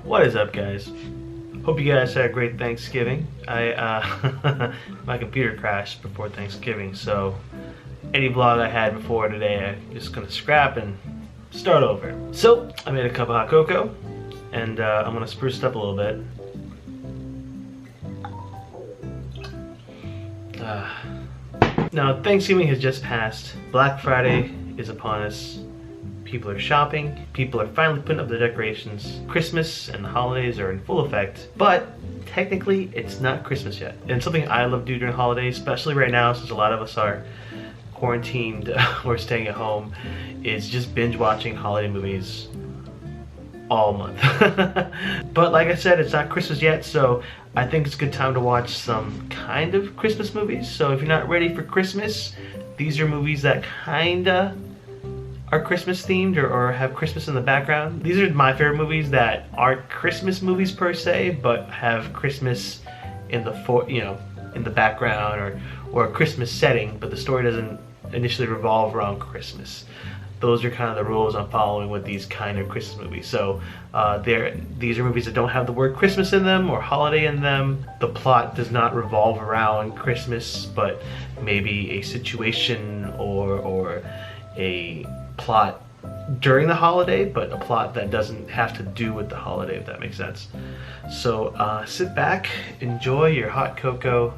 What is up, guys? Hope you guys had a great Thanksgiving. My computer crashed before Thanksgiving, so any vlog I had before today, I'm just gonna scrap and start over. So I made a cup of hot cocoa, and I'm gonna spruce it up a little bit. Now Thanksgiving has just passed. Black Friday is upon us. People are shopping, people are finally putting up their decorations. Christmas and the holidays are in full effect, but technically it's not Christmas yet. And something I love to do during holidays, especially right now since a lot of us are quarantined or staying at home, is just binge watching holiday movies all month. But like I said, it's not Christmas yet, so I think it's a good time to watch some kind of Christmas movies. So if you're not ready for Christmas, these are movies that kinda are Christmas themed or have Christmas in the background. These are my favorite movies that aren't Christmas movies per se, but have Christmas in the in the background or a Christmas setting, but the story doesn't initially revolve around Christmas. Those are kind of the rules I'm following with these kind of Christmas movies. So these are movies that don't have the word Christmas in them or holiday in them. The plot does not revolve around Christmas, but maybe a situation or a plot during the holiday, but a plot that doesn't have to do with the holiday, if that makes sense. So sit back, enjoy your hot cocoa,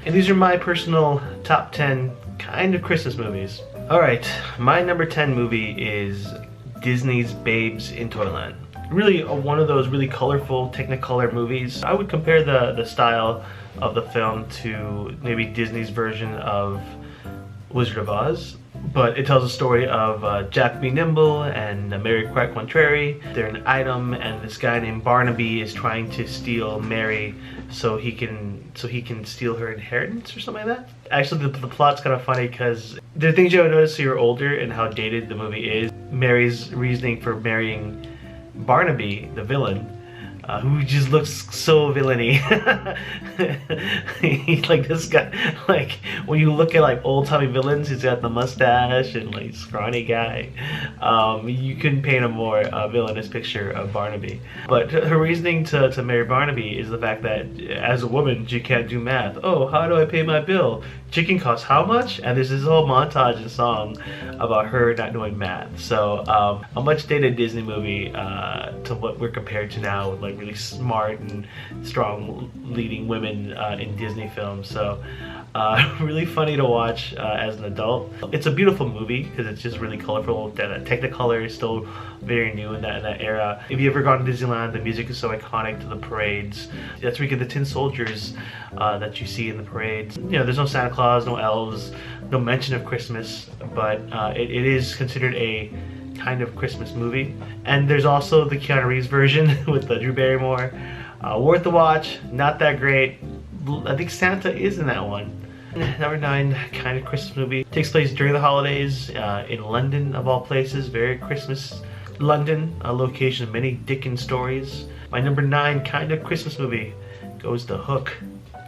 and these are my personal top 10 kind of Christmas movies. Alright, my number 10 movie is Disney's Babes in Toyland. Really one of those really colorful Technicolor movies. I would compare the style of the film to maybe Disney's version of Wizard of Oz. But it tells a story of Jack B. Nimble and Mary Quack Contrary. They're an item, and this guy named Barnaby is trying to steal Mary so he can steal her inheritance or something like that. Actually, the plot's kind of funny because there are things you would notice when you're older and how dated the movie is. Mary's reasoning for marrying Barnaby, the villain, who just looks so villainy. He's like this guy, like when you look at like old-timey villains, he's got the mustache and like scrawny guy. You couldn't paint a more villainous picture of Barnaby. But her reasoning to marry Barnaby is the fact that as a woman she can't do math. Oh, how do I pay my bill? Chicken costs how much? And there's this whole montage and song about her not doing math. So a much dated Disney movie to what we're compared to now, with like really smart and strong leading women in Disney films. So really funny to watch as an adult. It's a beautiful movie because it's just really colorful. That Technicolor is still very new in that era. If you ever gone to Disneyland, the music is so iconic to the parades. That's where you get the tin soldiers that you see in the parades. You know, there's no Santa Claus, no elves, no mention of Christmas, but it is considered a kind of Christmas movie. And there's also the Keanu Reeves version with Drew Barrymore. Worth the watch, not that great. I think Santa is in that one. Number 9, kind of Christmas movie. Takes place during the holidays in London, of all places. Very Christmas London, a location of many Dickens stories. My number 9 kind of Christmas movie goes to Hook.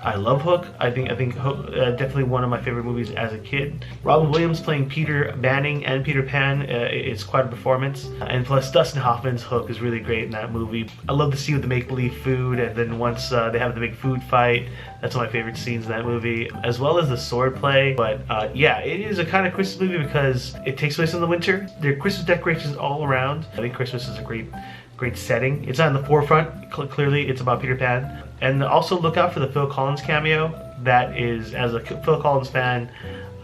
I love Hook. I think Hook definitely one of my favorite movies as a kid. Robin Williams playing Peter Banning and Peter Pan is quite a performance. And plus Dustin Hoffman's Hook is really great in that movie. I love the scene with the make-believe food, and then once they have the big food fight, that's one of my favorite scenes in that movie, as well as the sword play. But yeah, it is a kind of Christmas movie because it takes place in the winter. There are Christmas decorations all around. I think Christmas is a great setting. It's not in the forefront. Clearly, it's about Peter Pan. And also look out for the Phil Collins cameo. That is, as a Phil Collins fan,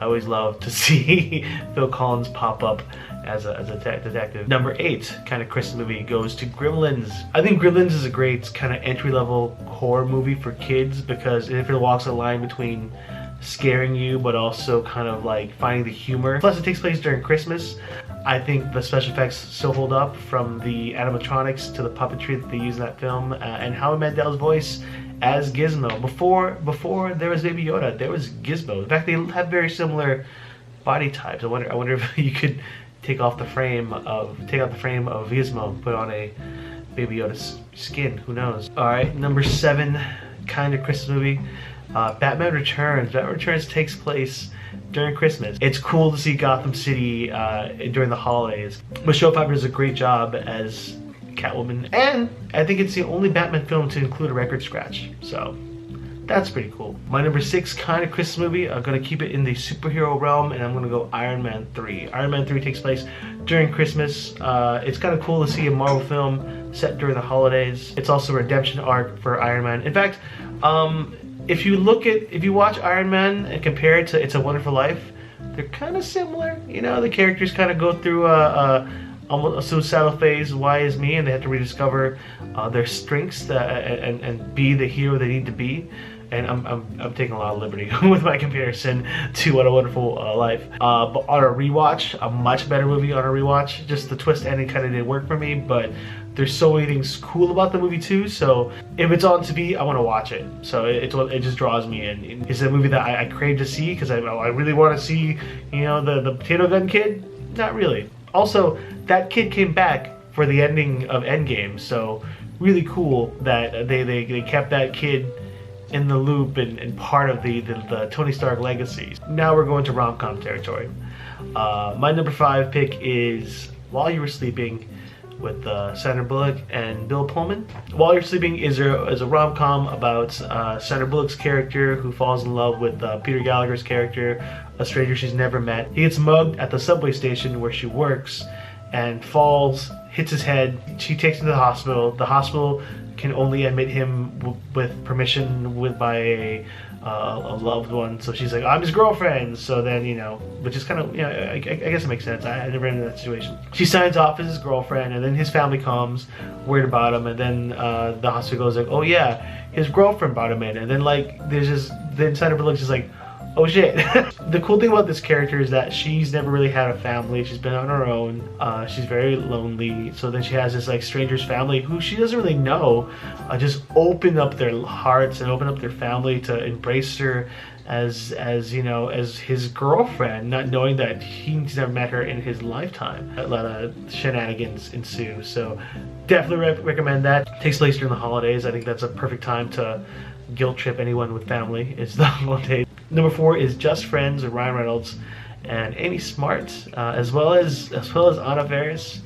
I always love to see Phil Collins pop up as a detective. Number 8 kind of Christmas movie goes to Gremlins. I think Gremlins is a great kind of entry-level horror movie for kids because it walks a line between scaring you but also kind of like finding the humor. Plus it takes place during Christmas. I think the special effects still hold up, from the animatronics to the puppetry that they use in that film, and Howie Mandel's voice as Gizmo. Before there was Baby Yoda, there was Gizmo. In fact, they have very similar body types. I wonder if you could take out the frame of Gizmo, put on a Baby Yoda skin. Who knows? All right, number 7 kind of Christmas movie Batman Returns. Batman Returns takes place during Christmas. It's cool to see Gotham City during the holidays. Michelle Pfeiffer does a great job as Catwoman, and I think it's the only Batman film to include a record scratch, so that's pretty cool. My number 6 kind of Christmas movie, I'm gonna keep it in the superhero realm, and I'm gonna go Iron Man 3. Iron Man 3 takes place during Christmas. It's kind of cool to see a Marvel film set during the holidays. It's also a redemption arc for Iron Man. In fact, if you watch Iron Man and compare it to It's a Wonderful Life, they're kind of similar. You know, the characters kind of go through almost a suicidal phase. Why is me? And they have to rediscover their strengths and be the hero they need to be. And I'm taking a lot of liberty with my comparison to What a Wonderful Life. But on a rewatch, a much better movie on a rewatch. Just the twist ending kind of didn't work for me, but there's so many things cool about the movie too. So if it's on TV, I want to watch it. So it just draws me in. It's a movie that I crave to see because I really want to see, you know, the potato gun kid. Not really. Also, that kid came back for the ending of Endgame, so really cool that they kept that kid in the loop and part of the Tony Stark legacy. Now we're going to rom-com territory. My number 5 pick is While You Were Sleeping with Sandra Bullock and Bill Pullman. While You're Sleeping is a rom-com about Sandra Bullock's character who falls in love with Peter Gallagher's character, a stranger she's never met. He gets mugged at the subway station where she works and falls, hits his head. She takes him to the hospital. The hospital can only admit him with permission by a loved one. So she's like, I'm his girlfriend. So then, you know, which is kind of, you know, I guess it makes sense. I never been in that situation. She signs off as his girlfriend, and then his family comes, worried about him, and then the hospital goes like, oh yeah, his girlfriend brought him in. And then like, then Sandra Bullock's just like, oh shit. The cool thing about this character is that she's never really had a family. She's been on her own. She's very lonely. So then she has this like stranger's family who she doesn't really know, just open up their hearts and open up their family to embrace her as you know, as his girlfriend, not knowing that he's never met her in his lifetime. A lot of shenanigans ensue. So definitely recommend that. Takes place during the holidays. I think that's a perfect time to guilt trip anyone with family. It's the holidays. Number 4 is Just Friends with Ryan Reynolds and Amy Smart, as well as Anna Faris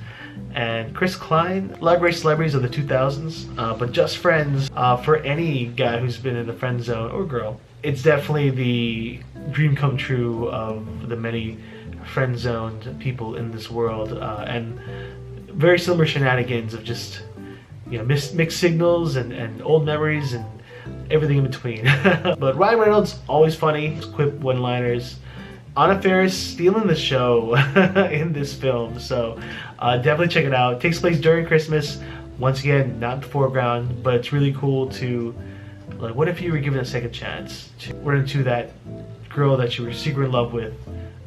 and Chris Klein. A lot of great celebrities of the 2000s, but Just Friends, for any guy who's been in the friend zone, or girl, it's definitely the dream come true of the many friend zoned people in this world, and very similar shenanigans of just, you know, mixed signals and old memories and everything in between. But Ryan Reynolds, always funny, quip one-liners. Anna Faris stealing the show in this film, so definitely check it out. It takes place during Christmas. Once again, not in the foreground, but it's really cool to, like, what if you were given a second chance to run into that girl that you were secretly in love with,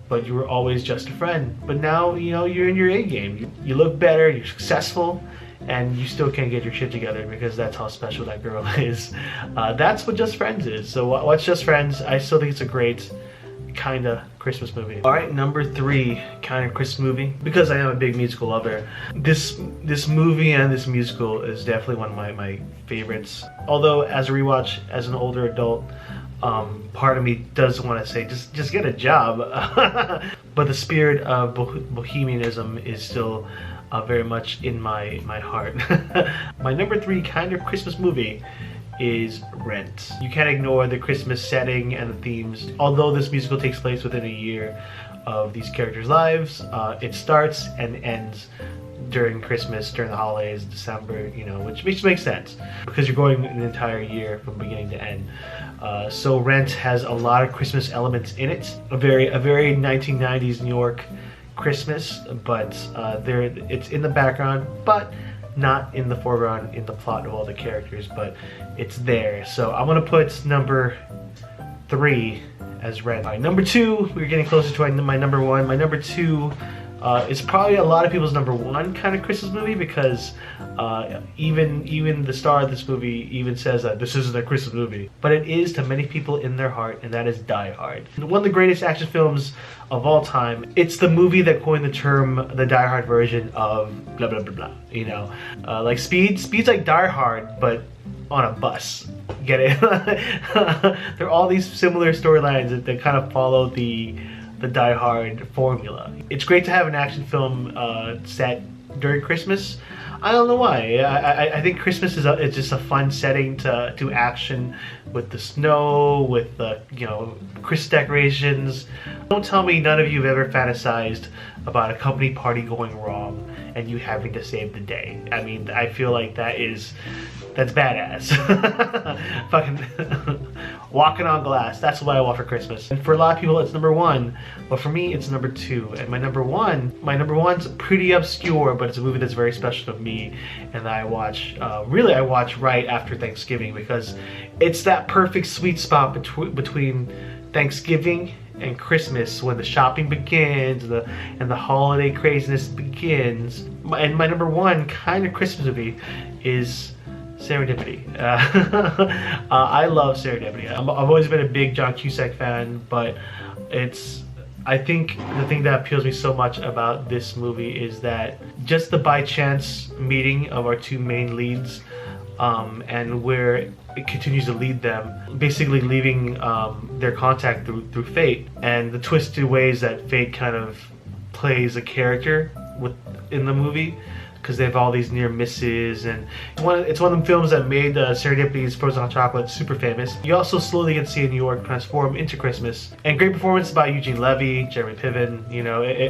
but you were always just a friend. But now, you know, you're in your A game. You look better, you're successful, and you still can't get your shit together because that's how special that girl is. That's what Just Friends is. So watch Just Friends. I still think it's a great kind of Christmas movie. Alright, number 3 kind of Christmas movie. Because I am a big musical lover, this movie and this musical is definitely one of my favorites. Although as a rewatch, as an older adult, part of me does want to say, just get a job. But the spirit of bohemianism is still very much in my heart. My number 3 kind of Christmas movie is Rent. You can't ignore the Christmas setting and the themes. Although this musical takes place within a year of these characters' lives, it starts and ends during Christmas, during the holidays, December, you know, which makes sense because you're going an entire year from beginning to end. So Rent has a lot of Christmas elements in it. A very 1990s New York Christmas, but it's in the background, but not in the foreground in the plot of all the characters, but it's there. So I'm gonna put number 3 as Rent. All right, number 2, we're getting closer to my number 1. My number 2 is probably a lot of people's number 1 kind of Christmas movie because even the star of this movie even says that this isn't a Christmas movie, but it is to many people in their heart, and that is Die Hard. One of the greatest action films of all time. It's the movie that coined the term the Die Hard version of blah blah blah blah. You know, like Speed's like Die Hard, but on a bus. Get it? There are all these similar storylines that kind of follow the Die Hard formula. It's great to have an action film set during Christmas. I don't know why. I think Christmas is it's just a fun setting to do action with the snow, with the Christmas decorations. Don't tell me none of you have ever fantasized about a company party going wrong and you having to save the day. I mean, I feel like that's badass. Fucking walking on glass. That's what I want for Christmas. And for a lot of people, it's number one, but for me, it's number two. And my number one's pretty obscure, but it's a movie that's very special to me, and I watch. Really, I watch right after Thanksgiving because it's that perfect sweet spot between Thanksgiving and Christmas, when the shopping begins and the holiday craziness begins. And my number one kind of Christmas movie is Serendipity. I love Serendipity. I've always been a big John Cusack fan, but I think the thing that appeals me so much about this movie is that just the by chance meeting of our two main leads, and where it continues to lead them, basically leaving their contact through fate, and the twisted ways that fate kind of plays a character in the movie, because they have all these near misses, and it's one of the films that made Serendipity's Frozen Hot Chocolate super famous. You also slowly get to see New York transform into Christmas, and great performance by Eugene Levy, Jeremy Piven.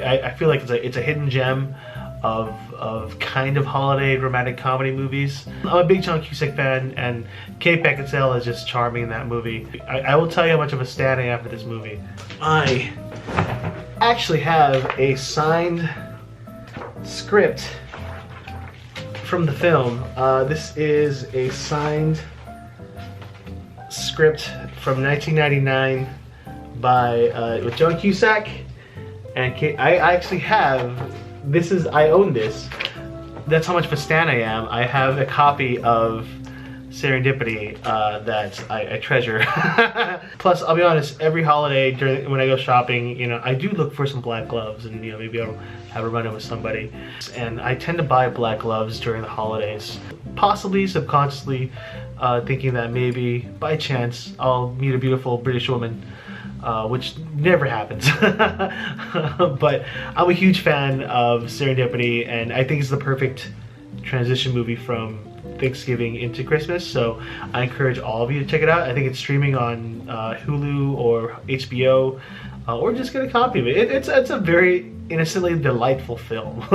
I feel like it's a hidden gem of kind of holiday romantic comedy movies. I'm a big John Cusack fan, and Kate Beckinsale is just charming in that movie. I will tell you how much of a stan I am for this movie. I actually have a signed script from the film. This is a signed script from 1999 with John Cusack and Kate. I actually have I own this. That's how much of a stan I am. I have a copy of Serendipity that I treasure. Plus, I'll be honest, every holiday when I go shopping, I do look for some black gloves, and maybe I'll have a run-in with somebody. And I tend to buy black gloves during the holidays, possibly subconsciously thinking that maybe by chance I'll meet a beautiful British woman, which never happens. But I'm a huge fan of Serendipity, and I think it's the perfect transition movie from Thanksgiving into Christmas, so I encourage all of you to check it out. I think it's streaming on Hulu or HBO, or just get a copy of it. It's a very innocently delightful film.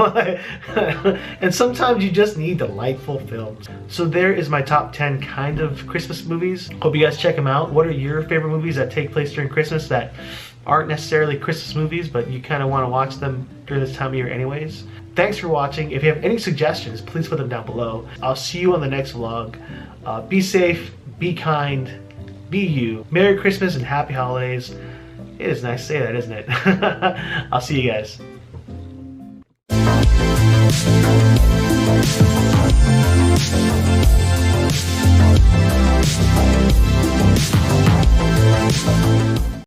And sometimes you just need delightful films. So there is my top 10 kind of Christmas movies. Hope you guys check them out. What are your favorite movies that take place during Christmas that aren't necessarily Christmas movies, but you kind of want to watch them during this time of year anyways? Thanks for watching. If you have any suggestions, please put them down below. I'll see you on the next vlog. Be safe, be kind, be you. Merry Christmas and Happy Holidays. It is nice to say that, isn't it? I'll see you guys.